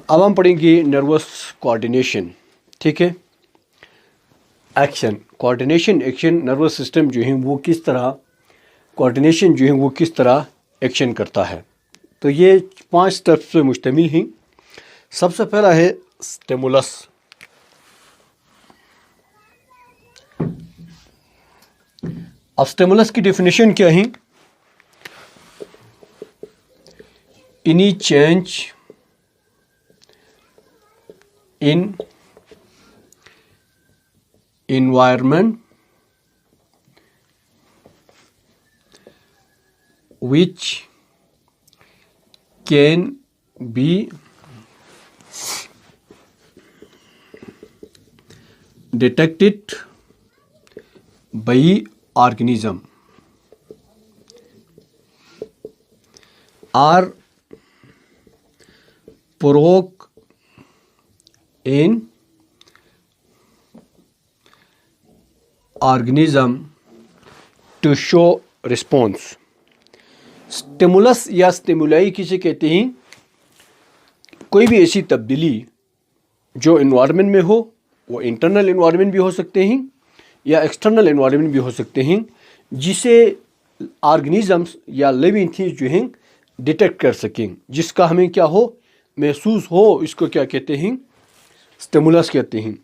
अब हम पढ़ेंगे नर्वस कोऑर्डिनेशन। ठीक है, action, coordination, action, nervous system जो है वो किस तरह, कोऑर्डिनेशन जो है वो किस तरह एक्शन करता है। तो ये 5 स्टेप्स पे मुश्तमिल हैं। सबसे पहला है स्टिमुलस। अब स्टिमुलस की डेफिनेशन क्या है? Any change in environment which can be detected by organism or provoke in organism to show response। Stimulus या स्टिमुलाई किसे कहते हैं? कोई भी ऐसी तब्दीली जो इन्वायरमेंट में हो, वो इंटरनल इन्वायरमेंट भी हो सकते हैं या एक्सटर्नल इन्वायरमेंट भी हो सकते हैं, जिसे ऑर्गेनिजम्स या लिविंग थिंग्स जो हैं डिटेक्ट कर सकें, जिसका हमें क्या हो, महसूस हो, इसको क्या कहते हैं? स्टिमुलस कहते हैं।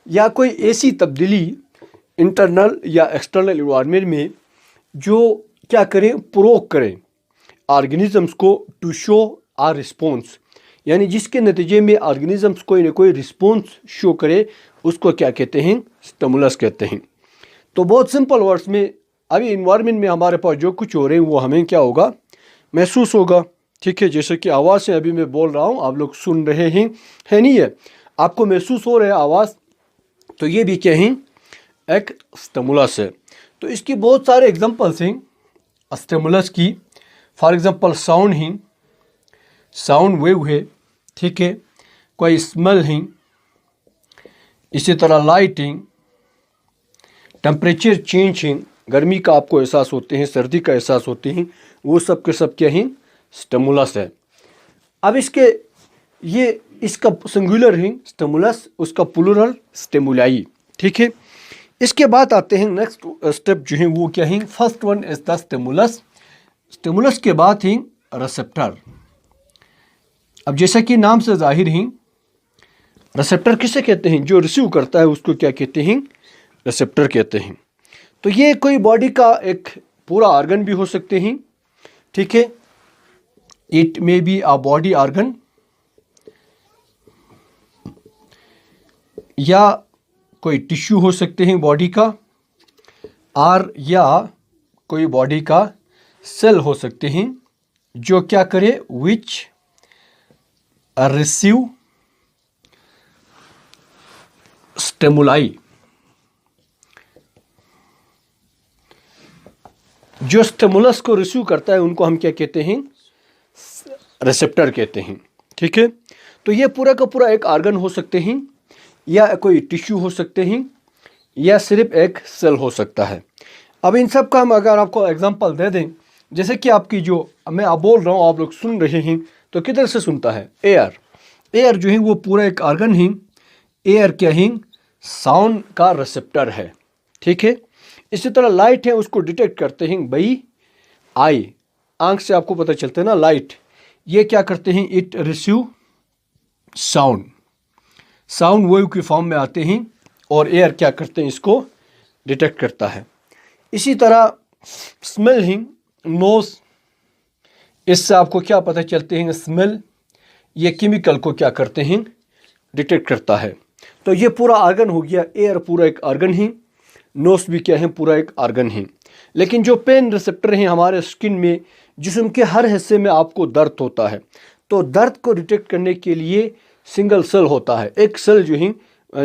या कोई ऐसी तब्दीली इंटरनल या एक्सटर्नल इन्वायरमेंट में जो क्या करें, प्रोवोक करें ऑर्गेनिजम्स को टू शो आर रिस्पॉन्स, यानी जिसके नतीजे में ऑर्गेनिजम्स कोई ना कोई रिस्पॉन्स शो करे, उसको क्या कहते हैं? स्टिमुलस कहते हैं। तो बहुत सिंपल वर्ड्स में, अभी इन्वायरमेंट में हमारे पास जो कुछ हो रहे हैं वो हमें क्या होगा, महसूस होगा। ठीक है, जैसे कि आवाज़ से अभी मैं बोल रहा हूँ, आप लोग सुन रहे हैं, है नहीं है, आपको महसूस हो रहा है आवाज़, तो ये भी क्या है, एक स्टिमुलस है। तो इसकी बहुत सारे एग्जांपल्स हैं स्टिमुलस की। For example sound he, sound wave है। ठीक है, कोई स्मेल है, इसी तरह लाइटिंग, टेम्परेचर चेंज है, गर्मी का आपको एहसास होते हैं, सर्दी का एहसास होते हैं, वो सब के सब क्या हैं? स्टिमुलस है। अब इसका सिंगुलर है स्टिमुलस, उसका प्लूरल स्टिमुलाई। ठीक है, इसके बाद आते हैं नेक्स्ट स्टेप जो है वो क्या है? First one is the stimulus. Stimulus के बाद ही रिसेप्टर। अब जैसा कि नाम से जाहिर है, रिसेप्टर किसे कहते हैं? जो रिसीव करता है उसको क्या कहते हैं? रिसेप्टर कहते हैं। तो ये कोई बॉडी का एक पूरा ऑर्गन भी हो सकते हैं। ठीक है, it may be a body organ, या कोई टिश्यू हो सकते हैं बॉडी का, और या कोई बॉडी का सेल हो सकते हैं जो क्या करे, विच रिसीव स्टिमुलाई। जो स्टिमुलस को रिसीव करता है उनको हम क्या कहते हैं? रिसेप्टर कहते हैं। ठीक है, तो ये पूरा का पूरा एक ऑर्गन हो सकते हैं, या कोई टिश्यू हो सकते हैं, या सिर्फ एक सेल हो सकता है। अब इन सब का हम अगर आपको एग्जांपल दे दें, जैसे कि आपकी जो मैं आप बोल रहा हूँ, आप लोग सुन रहे हैं, तो किधर से सुनता है? एयर। एयर जो है वो पूरा एक ऑर्गन है। एयर क्या है? साउंड का रिसेप्टर है। ठीक है, इसी तरह लाइट है, उसको डिटेक्ट करते हैं बाई आई, आंख से आपको पता चलता है ना लाइट। ये क्या करते हैं? It receive sound, sound wave की फॉर्म में आते हैं, और एयर क्या करते हैं? इसको डिटेक्ट करता है। इसी तरह स्मेल ही, नोज, इससे आपको क्या पता चलते हैं? स्मेल, ये केमिकल को क्या करते हैं? डिटेक्ट करता है। तो ये पूरा ऑर्गन हो गया। एयर पूरा एक ऑर्गन है, नोज भी क्या है? पूरा एक ऑर्गन है। लेकिन जो पेन रिसेप्टर हैं हमारे स्किन में, जिस्म के हर हिस्से में आपको दर्द होता है, तो दर्द को डिटेक्ट करने के लिए सिंगल सेल होता है, एक सेल जो है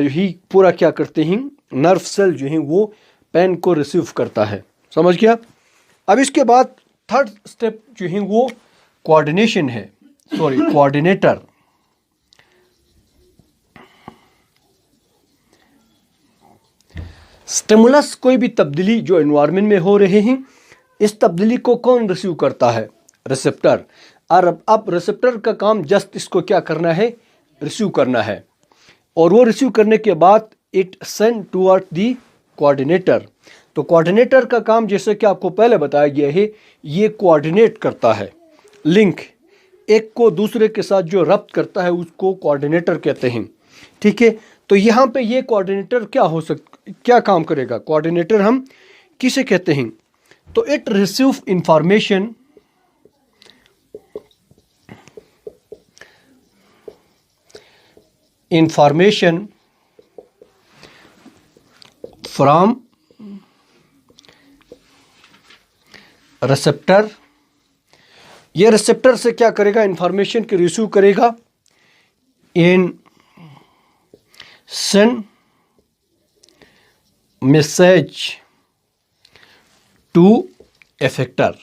ही पूरा क्या करते हैं? नर्व सेल जो है वो पेन को रिसीव करता है। समझ गया? अब इसके बाद थर्ड स्टेप जो है वो कोऑर्डिनेशन है, सॉरी कोऑर्डिनेटर। स्टिमुलस कोई भी तब्दीली जो एनवायरनमेंट में हो रहे हैं, इस तब्दीली को कौन रिसीव करता है? रिसेप्टर। और अब रिसेप्टर का काम जस्ट इसको क्या करना है? रिसीव करना है, और वो रिसीव करने के बाद it send toward the coordinator. तो कोऑर्डिनेटर का काम, जैसे कि आपको पहले बताया गया है, ये कोऑर्डिनेट करता है, लिंक एक को दूसरे के साथ जो रब्त करता है उसको कोऑर्डिनेटर कहते हैं। ठीक है, तो यहाँ पे ये कोऑर्डिनेटर क्या काम करेगा? कोऑर्डिनेटर हम किसे कहते हैं? तो it receive information from receptor. ये रिसेप्टर से क्या करेगा? इंफॉर्मेशन के रिसीव करेगा इन सेंड मैसेज टू इफेक्टर।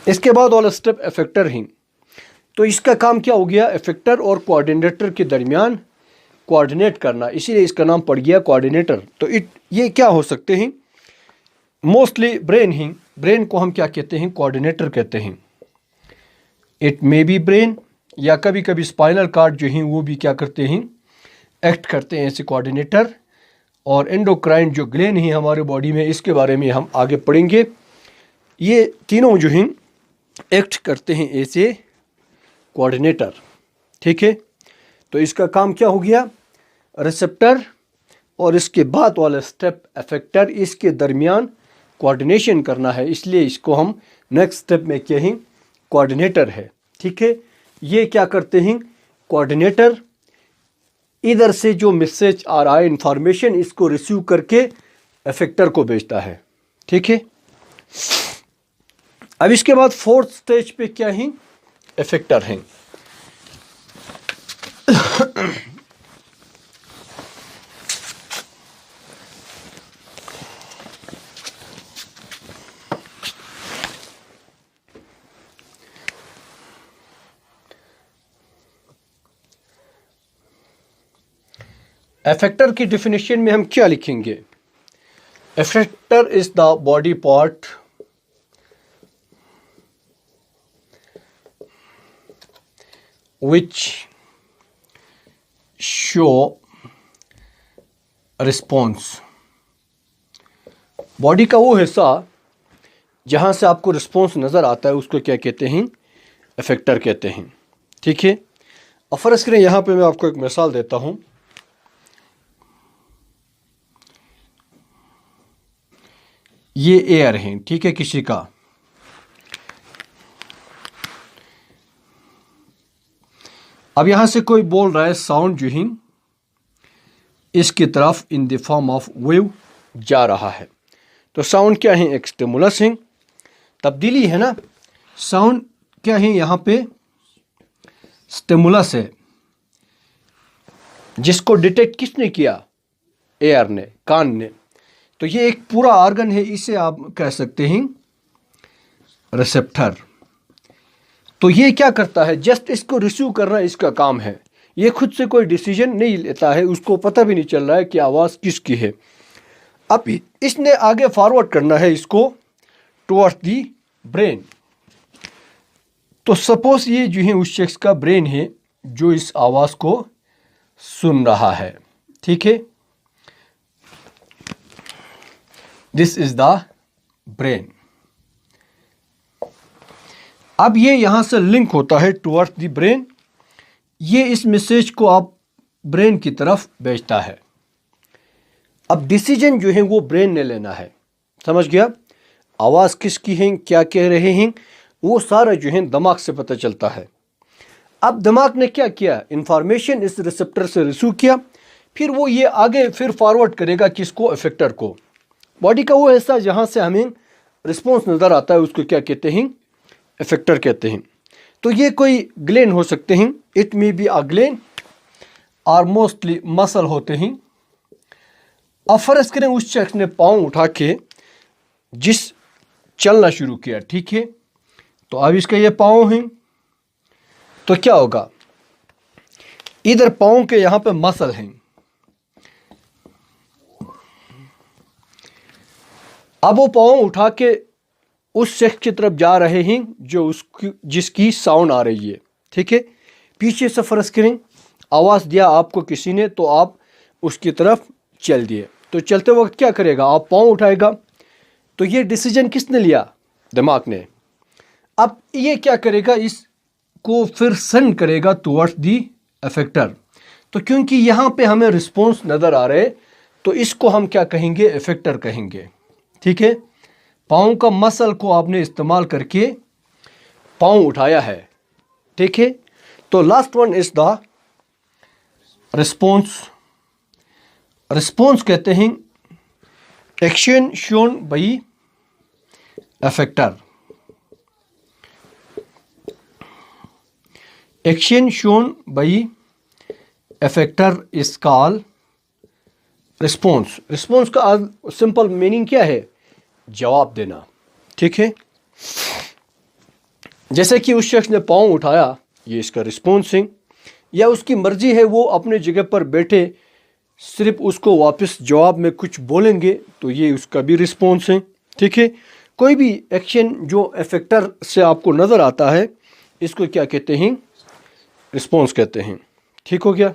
इसके बाद वाला स्टेप इफेक्टर ही। तो इसका काम क्या हो गया? इफेक्टर और कोऑर्डिनेटर के दरमियान कोऑर्डिनेट करना, इसीलिए इसका नाम पड़ गया कोऑर्डिनेटर। तो ये क्या हो सकते हैं? मोस्टली ब्रेन ही। ब्रेन को हम क्या कहते हैं? कोऑर्डिनेटर कहते हैं। इट मे बी ब्रेन, या कभी कभी स्पाइनल कार्ड जो हैं वो भी क्या करते हैं? एक्ट करते हैं ऐसे कोऑर्डिनेटर। और एंडोक्राइन जो ग्लैंड है हमारे बॉडी में, इसके बारे में हम आगे पढ़ेंगे। ये तीनों जो हैं एक्ट करते हैं ऐसे कोऑर्डिनेटर। ठीक है, तो इसका काम क्या हो गया? रिसेप्टर और इसके बाद वाला स्टेप इफेक्टर, इसके दरमियान कोऑर्डिनेशन करना है, इसलिए इसको हम नेक्स्ट स्टेप में क्या हैं? कोऑर्डिनेटर है। ठीक है, ये क्या करते हैं? कोऑर्डिनेटर इधर से जो मैसेज आ रहा है, इंफॉर्मेशन, इसको रिसीव करके इफेक्टर को भेजता है। ठीक है, अब इसके बाद फोर्थ स्टेज पे क्या है? इफेक्टर हैं। इफेक्टर की डेफिनेशन में हम क्या लिखेंगे? Effector is the body part which show response। Body का वो हिस्सा जहाँ से आपको रिस्पॉन्स नज़र आता है उसको क्या कहते हैं? इफेक्टर कहते हैं। ठीक है, और फ़र्ज़ करें यहाँ पे मैं आपको एक मिसाल देता हूँ। ये एयर है, ठीक है, किसी का। अब यहाँ से कोई बोल रहा है साउंड जो है इसकी तरफ in the form of wave जा रहा है। तो साउंड क्या है? एक स्टिमुलस है, तब्दीली है ना। साउंड क्या है? यहाँ पे स्टिमुलस है, जिसको डिटेक्ट किसने किया? एयर ने, कान ने। तो ये एक पूरा ऑर्गन है, इसे आप कह सकते हैं रिसेप्टर। तो ये क्या करता है? जस्ट इसको रिसीव करना इसका काम है। ये खुद से कोई डिसीजन नहीं लेता है, उसको पता भी नहीं चल रहा है कि आवाज़ किसकी है। अब इसने आगे फॉरवर्ड करना है इसको टुवर्ड्स दी ब्रेन। तो सपोज ये जो है उस शख्स का ब्रेन है जो इस आवाज़ को सुन रहा है। ठीक है, दिस इज द ब्रेन। अब ये यहाँ से लिंक होता है टुवर्ड्स द ब्रेन। ये इस मैसेज को आप ब्रेन की तरफ भेजता है। अब डिसीजन जो है वो ब्रेन ने लेना है। समझ गया? आवाज़ किसकी है, क्या कह रहे हैं, वो सारा जो है दिमाग से पता चलता है। अब दिमाग ने क्या किया? इंफॉर्मेशन इस रिसेप्टर से रिसीव किया, फिर वो ये आगे फिर फॉरवर्ड करेगा किसको? इफेक्टर को। बॉडी का वो हिस्सा जहाँ से हमें रिस्पॉन्स नज़र आता है उसको क्या कहते हैं? इफेक्टर कहते हैं। तो ये कोई ग्लैंड हो सकते हैं, it may be a gland, और मोस्टली मसल होते हैं। अब फर्ज करें उस शख्स ने पाँव उठा के चलना शुरू किया। ठीक है, तो अब इसका ये पाँव हैं, तो क्या होगा? इधर पाँव के यहाँ पे मसल हैं। अब वो पाँव उठा के उस शख्स की तरफ जा रहे हैं जो जिसकी साउंड आ रही है। ठीक है, पीछे से फर्ज करें आवाज़ दिया आपको किसी ने, तो आप उसकी तरफ चल दिए। तो चलते वक्त क्या करेगा, आप पाँव उठाएगा। तो ये डिसीजन किसने लिया, दिमाग ने। अब ये क्या करेगा, इसको फिर सेंड करेगा टुवर्ड्स दी इफेक्टर। तो क्योंकि यहाँ पे हमें रिस्पॉन्स नज़र आ रहे, तो इसको हम क्या कहेंगे, इफेक्टर कहेंगे। ठीक है, पाँव का मसल को आपने इस्तेमाल करके पाँव उठाया है। ठीक है, तो last one is the response. Response कहते हैं action shown by effector. Action shown by effector is called response. Response का सिंपल मीनिंग क्या है, जवाब देना। ठीक है, जैसे कि उस शख्स ने पाँव उठाया, ये इसका रिस्पॉन्स है, या उसकी मर्जी है वो अपने जगह पर बैठे सिर्फ उसको वापस जवाब में कुछ बोलेंगे, तो ये उसका भी रिस्पॉन्स है। ठीक है, कोई भी एक्शन जो इफेक्टर से आपको नज़र आता है, इसको क्या कहते हैं, रिस्पॉन्स कहते हैं। ठीक हो गया।